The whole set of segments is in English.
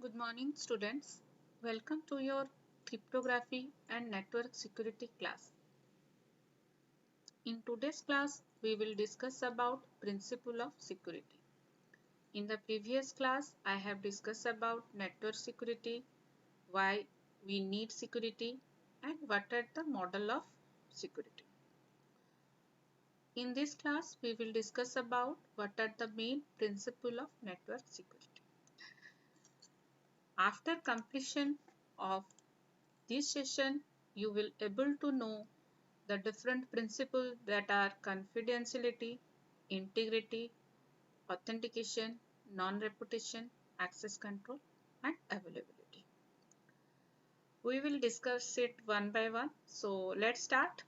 Good morning, students. Welcome to your cryptography and network security class. In today's class, we will discuss about principle of security. In the previous class, I have discussed about network security, why we need security, and what are the model of security. In this class, we will discuss about what are the main principle of network security. After completion of this session, you will able to know the different principles that are confidentiality, integrity, authentication, non-repetition, access control, and availability. We will discuss it one by one. So let's start.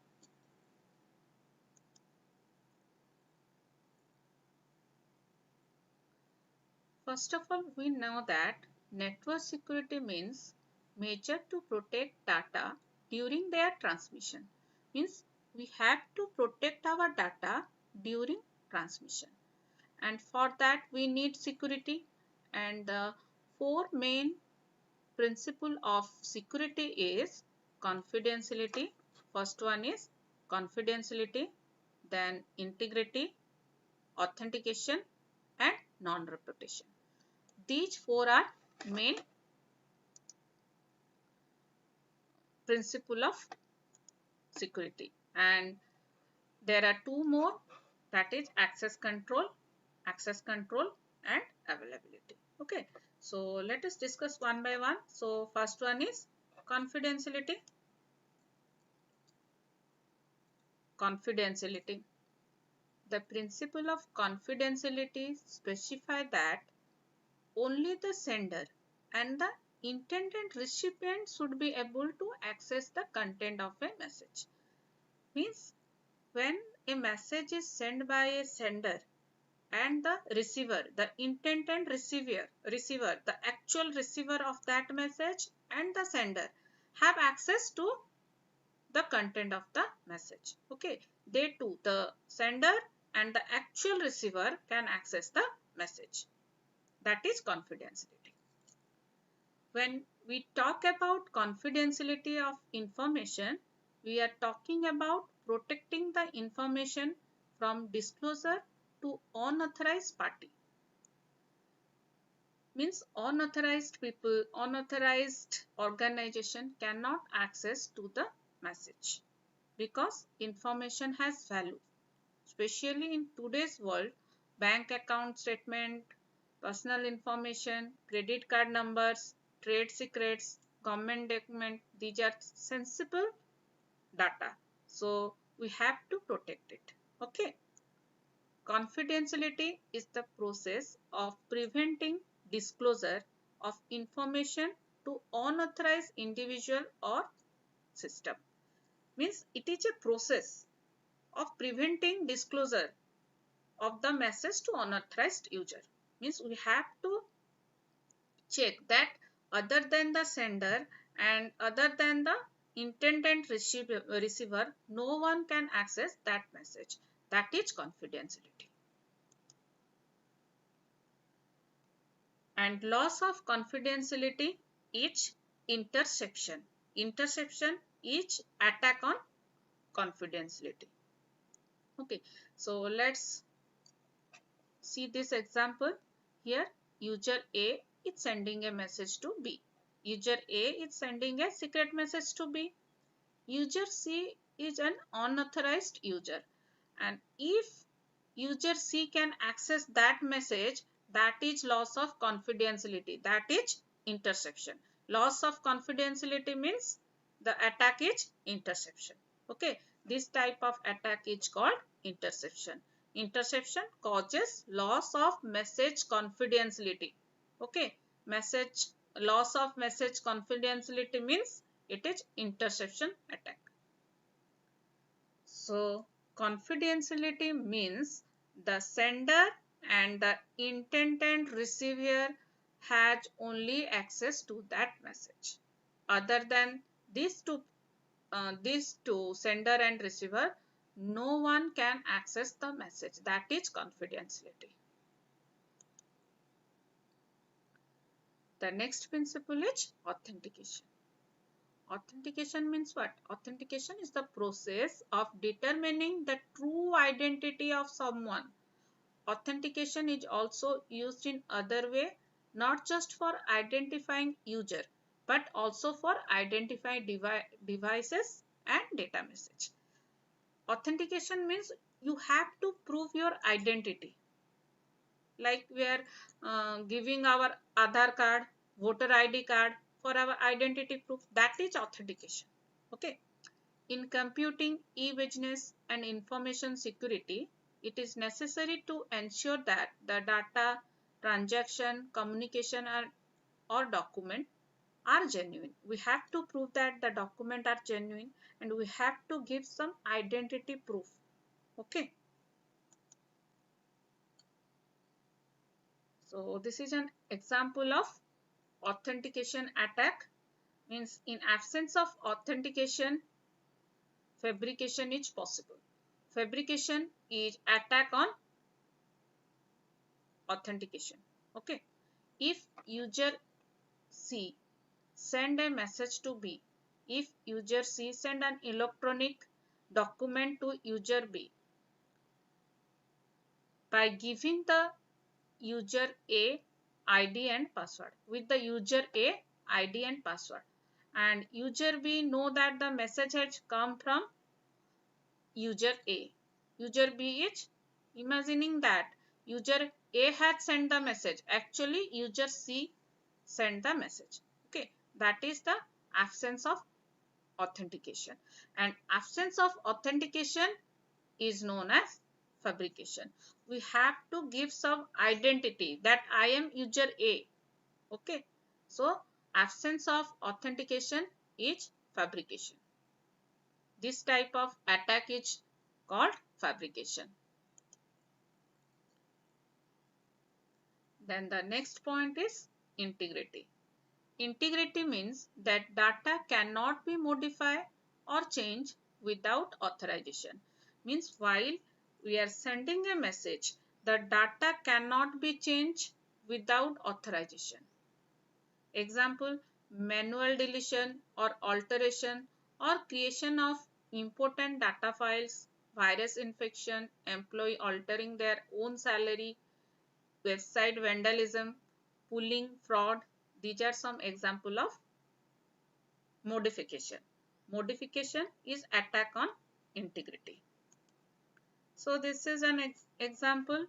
First of all, we know that network security means measure to protect data during their transmission. Means we have to protect our data during transmission. And for that we need security, and the four main principle of security is confidentiality. First one is confidentiality, then integrity, authentication, and non-repetition. These four are main principle of security, and there are two more, that is access control and availability. Okay, so let us discuss one by one. So first one is confidentiality. The principle of confidentiality specify that only the sender and the intended recipient should be able to access the content of a message. Means when a message is sent by a sender and the receiver, the intended receiver, the actual receiver of that message and the sender have access to the content of the message. Okay, they two, the sender and the actual receiver, can access the message. That is confidentiality. When we talk about confidentiality of information, we are talking about protecting the information from disclosure to unauthorized party. Means unauthorized people, unauthorized organization cannot access to the message because information has value. Especially in today's world, bank account statement, personal information, credit card numbers, trade secrets, government document, these are sensible data. So we have to protect it. Okay. Confidentiality is the process of preventing disclosure of information to unauthorized individual or system. Means it is a process of preventing disclosure of the message to unauthorized user. Means we have to check that other than the sender and other than the intended receiver, no one can access that message. That is confidentiality. And loss of confidentiality is interception. Interception is attack on confidentiality. Okay, so let's see this example. Here user A is sending a message to B. User A is sending a secret message to B. User C is an unauthorized user, and if user C can access that message, that is loss of confidentiality, that is interception. Loss of confidentiality means the attack is interception. Okay, this type of attack is called interception. Interception causes loss of message confidentiality. Okay, message loss of message confidentiality means it is interception attack. So confidentiality means the sender and the intended receiver has only access to that message. Other than these two, sender and receiver, no one can access the message. That is confidentiality. The next principle is authentication. Authentication means what? Authentication is the process of determining the true identity of someone. Authentication is also used in other way, not just for identifying user, but also for identifying devices and data message. Authentication means you have to prove your identity. Like we are giving our Aadhaar card, voter ID card for our identity proof. That is authentication. Okay. In computing, e-business and information security, it is necessary to ensure that the data, transaction, communication or document are genuine. We have to prove that the document are genuine and we have to give some identity proof. Okay. So this is an example of authentication attack. Means in absence of authentication, fabrication is possible. Fabrication is attack on authentication. Okay. If user C send a message to B, if user C send an electronic document to user B by giving the user A ID and password, with the user A ID and password, and user B know that the message has come from user A. User B is imagining that user A had sent the message. Actually, user C sent the message. Okay, that is the absence of authentication. And absence of authentication is known as fabrication. We have to give some identity that I am user A. Okay, so absence of authentication is fabrication. This type of attack is called fabrication. Then the next point is integrity. Integrity means that data cannot be modified or changed without authorization. Means while we are sending a message, the data cannot be changed without authorization. Example, manual deletion or alteration or creation of important data files, virus infection, employee altering their own salary, website vandalism, pooling fraud. These are some example of modification. Modification is attack on integrity. So this is an example.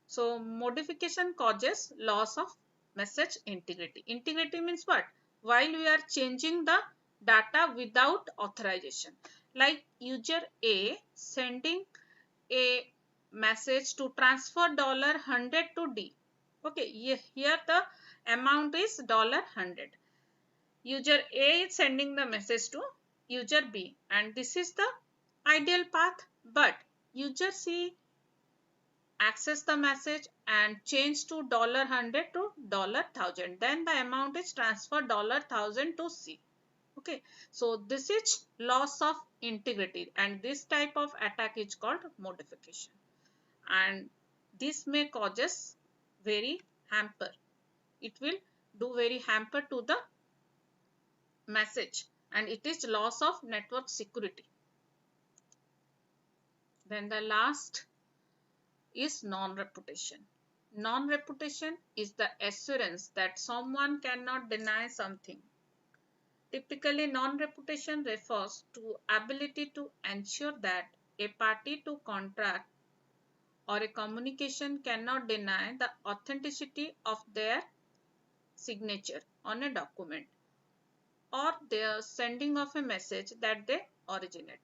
So modification causes loss of message integrity. Integrity means what? While we are changing the data without authorization. Like user A sending a message to transfer $100 to D. Okay, here the amount is $100. User A is sending the message to user B and this is the ideal path, but user C access the message and change to $100 to $1000. Then the amount is transferred $1000 to C. Okay, so this is loss of integrity and this type of attack is called modification. And this may causes very hamper. It will do very hamper to the message and it is loss of network security. Then the last is non-reputation. Non-reputation is the assurance that someone cannot deny something. Typically, non-reputation refers to ability to ensure that a party to contract or a communication cannot deny the authenticity of their signature on a document or their sending of a message that they originate.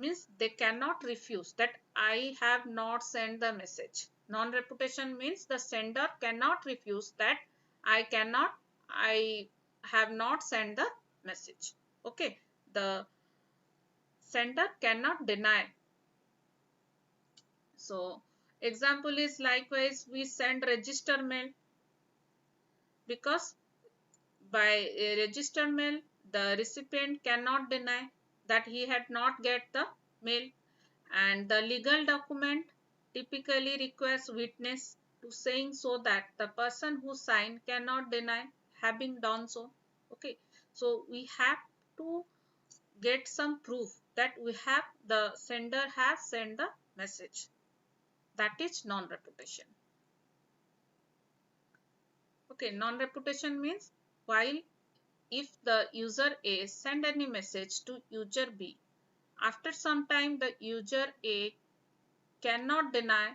Means they cannot refuse that I have not sent the message. Non-reputation means the sender cannot refuse that I have not sent the message. Okay, the sender cannot deny. So example is likewise we send register mail because by a register mail the recipient cannot deny that he had not get the mail, and the legal document typically requires witness to saying so that the person who signed cannot deny having done so. Okay, so we have to get some proof that we have the sender has sent the message. That is non-reputation. Okay, non-reputation means while if the user A send any message to user B, after some time the user A cannot deny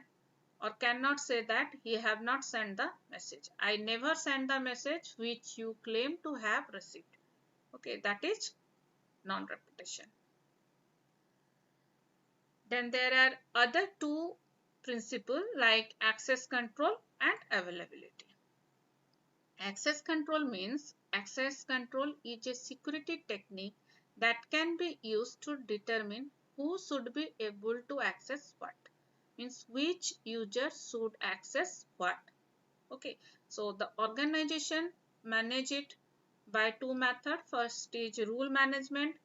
or cannot say that he have not sent the message. I never sent the message which you claim to have received. Okay, that is non-reputation. Then there are other two principles like access control and availability. Access control means access control is a security technique that can be used to determine who should be able to access what. Means which user should access what. Okay, so the organization manage it by two methods. First is role management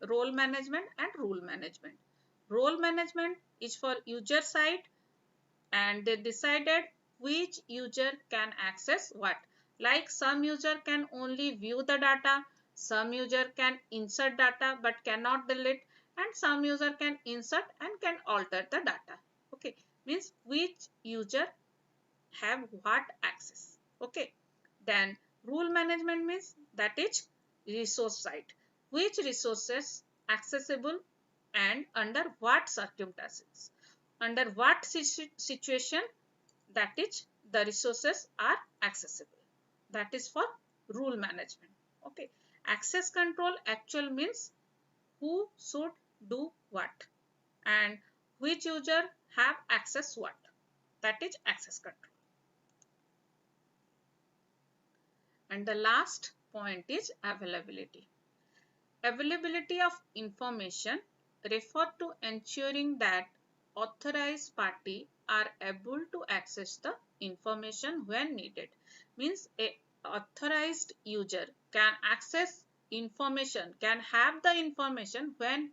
and rule management. Role management is for user side and they decided which user can access what. Like some user can only view the data, some user can insert data but cannot delete, and some user can insert and can alter the data. Okay, means which user have what access. Okay, then rule management means that is resource side, which resources accessible and under what circumstances, under what situation, that is the resources are accessible. That is for rule management. Okay, access control actual means who should do what and which user have access what, that is access control. And the last point is availability. Availability of information refer to ensuring that authorized party are able to access the information when needed. Means a authorized user can access information, can have the information when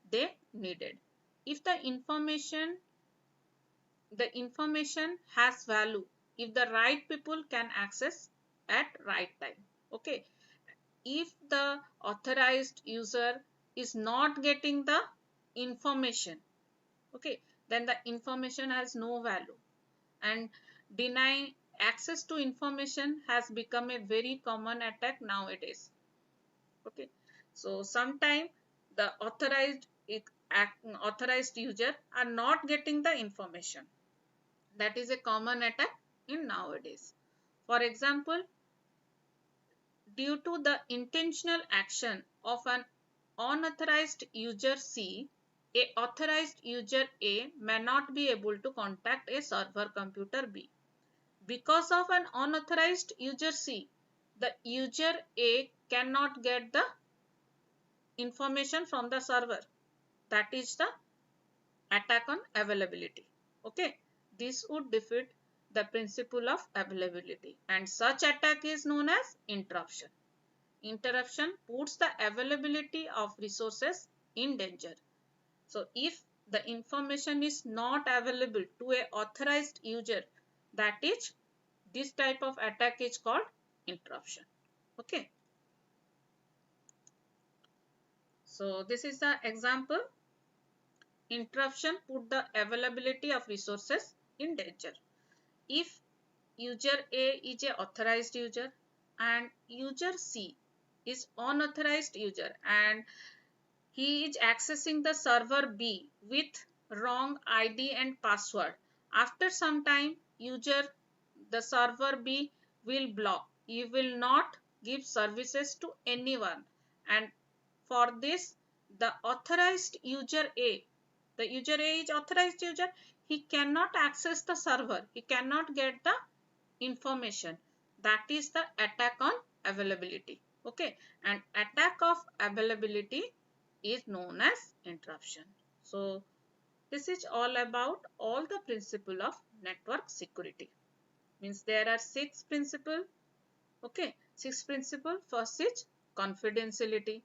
they needed. If the information has value, if the right people can access at right time. Okay, if the authorized user is not getting the information, okay, then the information has no value, and denying access to information has become a very common attack nowadays. Okay, so sometimes the authorized user are not getting the information. That is a common attack in nowadays. For example, due to the intentional action of an unauthorized user C, a authorized user A may not be able to contact a server computer B. Because of an unauthorized user C, the user A cannot get the information from the server. That is the attack on availability. Okay, this would defeat the principle of availability, and such attack is known as interruption. Interruption puts the availability of resources in danger. So if the information is not available to a authorized user, that is, this type of attack is called interruption. Okay, so this is the example. Interruption put the availability of resources in danger. If user A is a authorized user and user C is unauthorized user and he is accessing the server B with wrong ID and password. After some time, the server B will block. He will not give services to anyone. And for this, the authorized user A, the user A is authorized user, he cannot access the server. He cannot get the information. That is the attack on availability. Okay, and attack of availability is known as interruption. So this is all about all the principle of network security. Means there are 6 principle. Okay, 6 principle. First is confidentiality,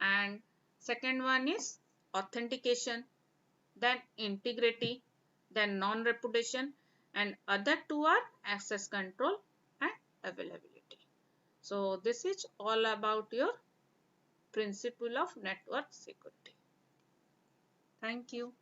and second one is authentication, then integrity, then non-repudiation, and other two are access control and availability. So this is all about your principle of network security. Thank you.